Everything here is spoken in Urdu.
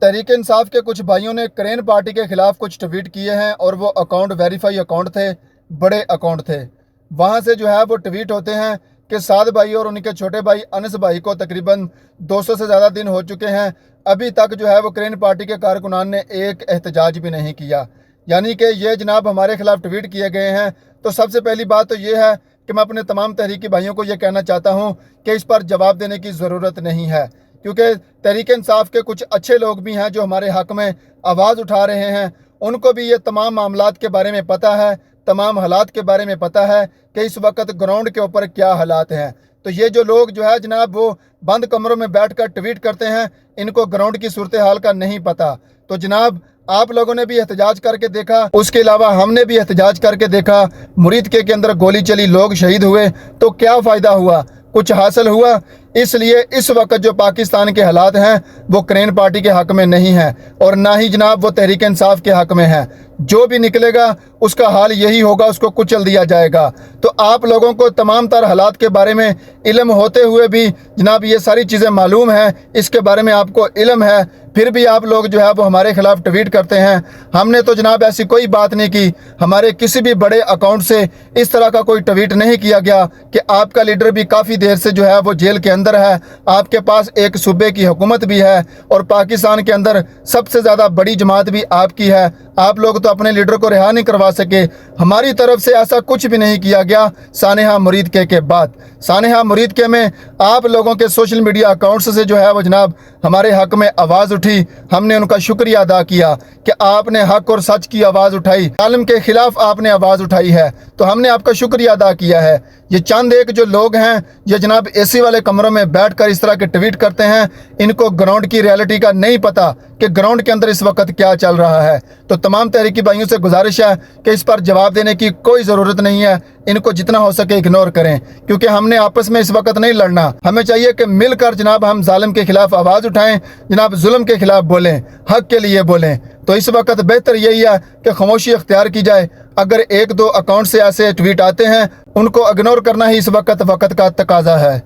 تحریک انصاف کے کچھ بھائیوں نے کرین پارٹی کے خلاف کچھ ٹویٹ کیے ہیں اور وہ اکاؤنٹ ویریفائی اکاؤنٹ تھے، بڑے اکاؤنٹ تھے۔ وہاں سے جو ہے وہ ٹویٹ ہوتے ہیں کہ سعد بھائی اور ان کے چھوٹے بھائی انس بھائی کو تقریباً 200 سے زیادہ دن ہو چکے ہیں، ابھی تک جو ہے وہ کرین پارٹی کے کارکنان نے ایک احتجاج بھی نہیں کیا۔ یعنی کہ یہ جناب ہمارے خلاف ٹویٹ کیے گئے ہیں۔ تو سب سے پہلی بات تو یہ ہے کہ میں اپنے تمام تحریکی بھائیوں کو یہ کہنا چاہتا ہوں کہ اس پر جواب دینے کی ضرورت نہیں ہے، کیونکہ تحریک انصاف کے کچھ اچھے لوگ بھی ہیں جو ہمارے حق میں آواز اٹھا رہے ہیں، ان کو بھی یہ تمام معاملات کے بارے میں پتہ ہے، تمام حالات کے بارے میں پتہ ہے کہ اس وقت گراؤنڈ کے اوپر کیا حالات ہیں۔ تو یہ جو لوگ جو ہے جناب وہ بند کمروں میں بیٹھ کر ٹویٹ کرتے ہیں، ان کو گراؤنڈ کی صورتحال کا نہیں پتہ۔ تو جناب آپ لوگوں نے بھی احتجاج کر کے دیکھا، اس کے علاوہ ہم نے بھی احتجاج کر کے دیکھا، مرید کے اندر گولی چلی، لوگ شہید ہوئے، تو کیا فائدہ ہوا؟ کچھ حاصل ہوا؟ اس لیے اس وقت جو پاکستان کے حالات ہیں وہ کرین پارٹی کے حق میں نہیں ہیں اور نہ ہی جناب وہ تحریک انصاف کے حق میں ہیں۔ جو بھی نکلے گا اس کا حال یہی ہوگا، اس کو کچل دیا جائے گا۔ تو آپ لوگوں کو تمام تر حالات کے بارے میں علم ہوتے ہوئے بھی جناب یہ ساری چیزیں معلوم ہیں، اس کے بارے میں آپ کو علم ہے، پھر بھی آپ لوگ جو ہے وہ ہمارے خلاف ٹویٹ کرتے ہیں۔ ہم نے تو جناب ایسی کوئی بات نہیں کی، ہمارے کسی بھی بڑے اکاؤنٹ سے اس طرح کا کوئی ٹویٹ نہیں کیا گیا کہ آپ کا لیڈر بھی کافی دیر سے جو ہے وہ جیل کے اندر ہے، آپ کے پاس ایک صوبے کی حکومت بھی ہے اور پاکستان کے اندر سب سے زیادہ بڑی جماعت بھی آپ کی ہے، آپ لوگ تو اپنے لیڈر کو رہا نہیں کروا سکے۔ ہماری طرف سے ایسا کچھ بھی نہیں کیا گیا سانحہ مرید کے بعد۔ سانحہ مرید کے میں آپ لوگوں کے سوشل میڈیا اکاؤنٹس سے جو ہے وہ جناب ہمارے حق میں آواز اٹھی، ہم نے ان کا شکریہ ادا کیا کہ آپ نے حق اور سچ کی آواز اٹھائی، ظالم کے خلاف آپ نے آواز اٹھائی ہے، تو ہم نے آپ کا شکریہ ادا کیا ہے۔ یہ چند ایک جو لوگ ہیں یہ جناب اے سی والے کمروں میں بیٹھ کر اس طرح کے ٹویٹ کرتے ہیں، ان کو گراؤنڈ کی ریالٹی کا نہیں پتہ کہ گراؤنڈ کے اندر اس وقت کیا چل رہا ہے۔ تو تمام تحریکی بھائیوں سے گزارش ہے کہ اس پر جواب دینے کی کوئی ضرورت نہیں ہے، ان کو جتنا ہو سکے اگنور کریں، کیونکہ ہم نے آپس میں اس وقت نہیں لڑنا، ہمیں چاہیے کہ مل کر جناب ہم ظالم کے خلاف آواز اٹھائیں، جناب ظلم کے خلاف بولیں، حق کے لیے بولیں۔ تو اس وقت بہتر یہی ہے کہ خاموشی اختیار کی جائے۔ اگر ایک دو اکاؤنٹ سے ایسے ٹویٹ آتے ہیں ان کو اگنور کرنا ہی اس وقت کا تقاضا ہے۔